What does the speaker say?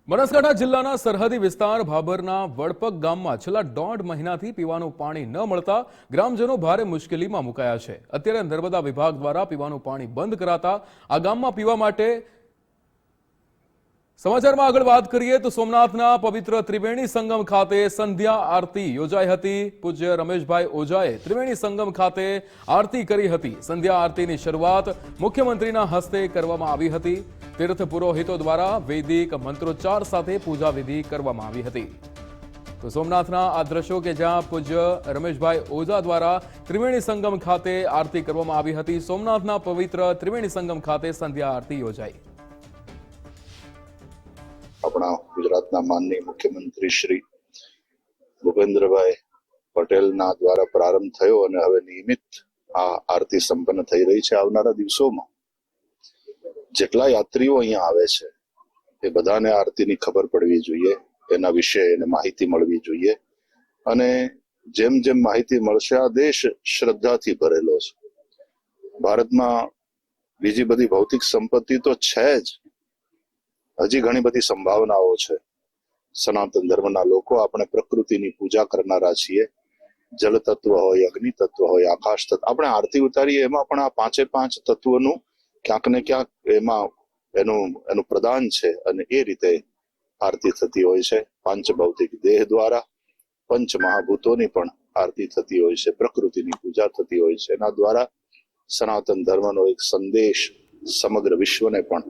બનાસકાંઠા જિલ્લાના સરહદી વિસ્તાર ભાભરના વડપગ ગામમાં છેલ્લા 1.5 મહિનાથી પીવાનું પાણી ન મળતા ગ્રામજનો ભારે મુશ્કેલીમાં મુકાયા છે। અત્યારે નર્મદા વિભાગ દ્વારા પીવાનું પાણી બંધ કરાતા આ ગામમાં પીવા માટે સમાચારમાં આગળ વાત કરીએ તો સોમનાથના પવિત્ર ત્રિવેણી સંગમ ખાતે સંધ્યા આરતી યોજાઈ હતી। પૂજ્ય રમેશભાઈ ઓઝાએ ત્રિવેણી સંગમ ખાતે આરતી કરી હતી। સંધ્યા આરતીની શરૂઆત મુખ્યમંત્રીના હસ્તે કરવામાં આવી હતી। तीर्थ पुरोहितों द्वारा वैदिक मंत्रोच्चार साथे पूजा विधि करवामां आवी हती। तो सोमनाथना आ दृश्यो के ज्यां पूज्य रमेशभाई ओझा द्वारा त्रिवेणी संगम खाते आरती करवामां आवी हती। सोमनाथना पवित्र त्रिवेणी संगम खाते संध्या आरती योजाई। अपना गुजरातना माननीय मुख्यमंत्री श्री भूपेन्द्रभाई पटेलना द्वारा प्रारंभ थयो अने हवे नियमित आ आरती संपन्न થઈ રહી છે। આવનારા દિવસોમાં જેટલા યાત્રીઓ અહીંયા આવે છે એ બધાને આરતીની ખબર પડવી જોઈએ, એના વિશે એને માહિતી મળવી જોઈએ અને જેમ જેમ માહિતી મળશે આ દેશ શ્રદ્ધાથી ભરેલો છે। ભારતમાં બીજી બધી ભૌતિક સંપત્તિ તો છે જ, હજી ઘણી બધી સંભાવનાઓ છે। સનાતન ધર્મના લોકો આપણે પ્રકૃતિની પૂજા કરનારા છીએ। જલ તત્વ હોય, અગ્નિ તત્વ હોય, આકાશ તત્વ, આપણે આરતી ઉતારીએ એમાં પણ આ પાંચે પાંચ તત્વનું ક્યાંક ને ક્યાંક એમાં એનું પ્રદાન છે અને એ રીતે આરતી થતી હોય છે। પાંચ ભૌતિક દેહ દ્વારા પંચ મહાભૂતોની પણ આરતી થતી હોય છે, પ્રકૃતિની પૂજા થતી હોય છે। એના દ્વારા સનાતન ધર્મનો એક સંદેશ સમગ્ર વિશ્વને પણ